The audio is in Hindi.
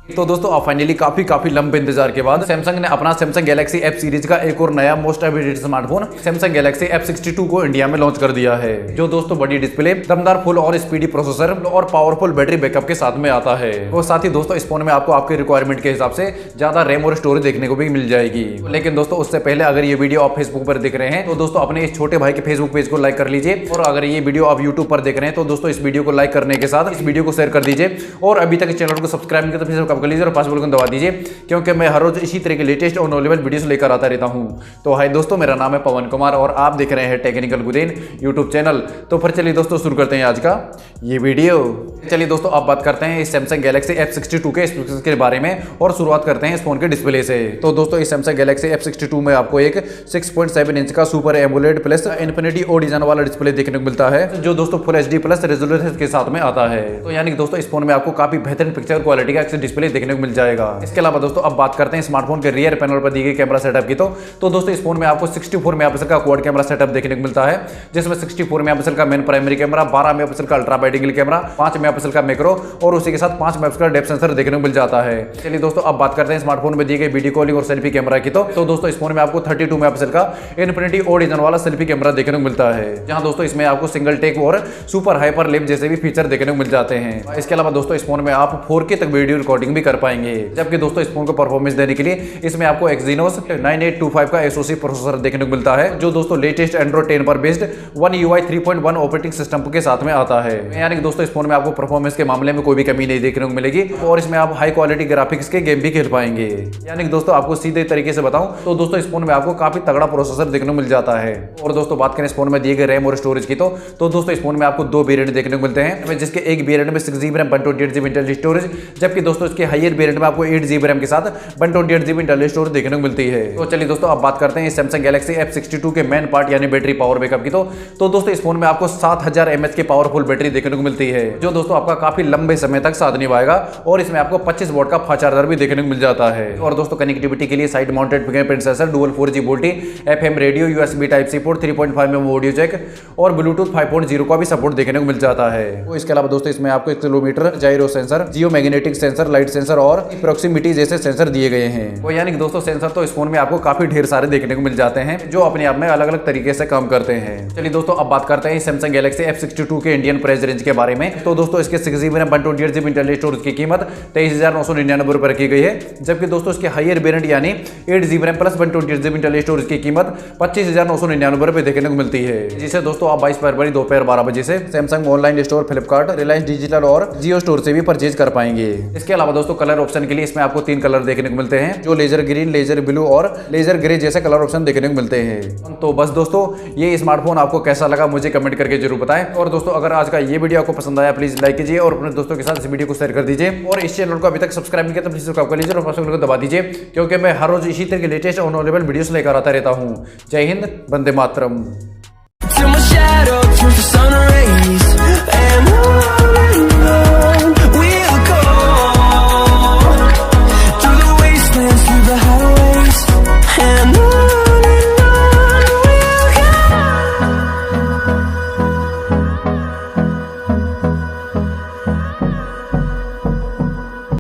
तो दोस्तों अब फाइनली काफी लंबे इंतजार के बाद सैमसंग ने अपना सैमसंग गैलेक्सी F सीरीज का एक और नया most updated smartphone Samsung Galaxy F62 को इंडिया में लॉन्च कर दिया है, जो दोस्तों बड़ी डिस्प्ले, दमदार फुल और स्पीडी प्रोसेसर और पावरफुल बैटरी बैकअप के साथ में आता है। और साथ ही दोस्तों इस फोन में आपको आपके रिक्वायरमेंट के हिसाब से ज्यादा रैम और स्टोरेज देखने को भी मिल जाएगी। लेकिन दोस्तों उससे पहले अगर ये वीडियो आप फेसबुक पर देख रहे हैं तो दोस्तों अपने इस छोटे भाई के फेसबुक पेज को लाइक कर लीजिए, और अगर ये वीडियो आप यूट्यूब पर देख रहे हैं तो दोस्तों इस वीडियो को लाइक करने के साथ इस वीडियो को शेयर कर दीजिए, और अभी तक चैनल को सब्सक्राइब नहीं किया तो सब्सक्राइब कर लीजिए और पास बेल दबा दीजिए, क्योंकि मैं हर रोज इसी तरह के लेटेस्ट और नॉलेजेबल वीडियोस लेकर आता रहता हूं। तो हाय दोस्तों, मेरा नाम है पवन कुमार और आप देख रहे हैं टेक्निकल गुदेन यूट्यूब चैनल। तो फिर चलिए दोस्तों शुरू करते हैं आज का ये वीडियो। चलिए दोस्तों अब बात करते हैं इस सैमसंग गैलेक्सी F62 के स्पेक्स के बारे में, और शुरुआत करते हैं इस फोन के डिस्प्ले से। तो दोस्तों इस सैमसंग गैलेक्सी F62 में आपको एक 6.7 इंच का super AMOLED plus infinity O design वाला डिस्प्ले देखने को मिलता है, जो दोस्तों फुल HD प्लस रेजोल्यूशन के साथ में आता है। तो यानी कि दोस्तों इस फोन में आपको काफी बेहतरीन पिक्चर क्वालिटी का डिस्प्ले देखने को मिल जाएगा। इसके अलावा दोस्तों अब बात करते हैं स्मार्टफोन के रियर पैनल पर दी गई कैमरा सेटअप की। तो दोस्तों इस फोन में आपको 64 मेगापिक्सल का क्वाड कैमरा सेटअप देखने को मिलता है, जिसमें 64 मेगापिक्सल का मेन प्राइमरी कैमरा, 12 मेगापिक्सल का ultra wide angle camera, 5 megapixel का मैक्रो और उसी के साथ 5 मेगापिक्सल का डेप्थ सेंसर देखने को मिल जाता है। चलिए दोस्तों अब बात करते हैं स्मार्टफोन में दी गई वीडियो कॉलिंग और सेल्फी कैमरा की। तो दोस्तों इस फोन में आपको 32 मेगापिक्सल का इन्फिनिटी ओ डिजाइन वाला सेल्फी कैमरा देखने को मिलता है, जहां दोस्तों इसमें आपको सिंगल टेक और सुपर हाइपर लिप जैसे भी फीचर देखने को मिल जाते हैं। इसके अलावा दोस्तों इस फोन में आप 4K तक वीडियो रिकॉर्डिंग भी कर पाएंगे, जबकि दोस्तों इस फोन को परफॉर्मेंस देने के लिए इसमें आपको Exynos 9825 का SoC प्रोसेसर देखने को मिलता है, जो दोस्तों लेटेस्ट एंड्रॉइड 10 पर बेस्ड OneUI 3.1 ऑपरेटिंग सिस्टम के साथ में आता है। यानी कि दोस्तों इस फोन में आपको परफॉर्मेंस के मामले में कोई भी कमी नहीं देखने को मिलेगी, और इसमें आप हाई क्वालिटी ग्राफिक्स के गेम भी खेल पाएंगे। यानी कि दोस्तों आपको सीधे तरीके से बताऊं तो दोस्तों इस फोन में आपको काफी तगड़ा प्रोसेसर देखने को मिल जाता है। और दोस्तों बात करें इस फोन में दिए गए रैम और स्टोरेज की, तो दोस्तों इस फोन में आपको 2 वेरिएंट देखने को मिलते हैं, जिसके एक वेरिएंट में 6GB RAM 128GB internal storage, जबकि दोस्तों इसके हायर वेरिएंट में आपको 8GB रैम के साथ 128GB इंटरनल स्टोरेज देखने को मिलती है। तो चलिए दोस्तों अब बात करते हैं सैमसंग गैलेक्सी F62 के मेन पार्ट यानी बैटरी पावर बैकअप की। तो दोस्तों इस फोन में आपको 7000 mAh की पावरफुल बैटरी देखने को मिलती है, जो दोस्तों आपका काफी लंबे समय तक साथ निभाएगा, और इसमें आपको 25 वॉट का फास्ट चार्जर भी देखने को मिल जाता है। और दोस्तों कनेक्टिविटी के लिए side mounted fingerprint sensor, dual 4G VoLTE, FM radio, USB type C port, 3.5mm audio jack और ब्लूटूथ 5.0 का भी सपोर्ट देखने को मिल जाता है। तो इसके अलावा दोस्तों इसमें आपको एक्सेलेरोमीटर, जाइरो सेंसर, जियो मैग्नेटिक सेंसर, लाइट सेंसर और प्रॉक्सिमिटी जैसे सेंसर दिए गए हैं। वो यानी कि दोस्तों सेंसर तो इस फोन में आपको काफी ढेर सारे देखने को मिल जाते हैं, जो अपने आप में अलग अलग तरीके से काम करते हैं। चलिए दोस्तों अब बात करते हैं सैमसंग गैलेक्सी F62 के इंडियन प्राइस रेंज के बारे में। तो दोस्तों इसके 6GB RAM 128GB internal storage की कीमत 23,999 रुपए रखी गई है, जबकि दोस्तों इसके हायर वेरिएंट यानी 8GB RAM plus 128GB internal storage की कीमत 25,999 रुपए देखने को मिलती है, जिसे दोस्तों आप 22 फरवरी दोपहर 12 बजे से Samsung online store, Flipkart, Reliance digital और जियो स्टोर से भी परचेज कर पाएंगे। इसके अलावा दोस्तों कलर ऑप्शन के लिए इसमें आपको 3 कलर देखने को मिलते हैं, जो लेजर ग्रीन, लेजर ब्लू और लेजर ग्रे जैसे कलर ऑप्शन देखने को मिलते हैं। तो बस दोस्तों ये स्मार्टफोन आपको कैसा लगा मुझे कमेंट करके जरूर बताएं, और दोस्तों अगर आज का ये वीडियो आपको पसंद आया प्लीज लाइक कीजिए और अपने दोस्तों के साथ इस वीडियो को शेयर कर दीजिए, और इस चैनल को अभी तक सब्सक्राइब नहीं किया तो प्लीज सब्सक्राइब कर लीजिए और पास को दबा दीजिए, क्योंकि मैं हर रोज इसी तरह के लेटेस्ट और नॉलेजेबल वीडियोस लेकर आता रहता हूं। जय हिंद, वंदे मातरम।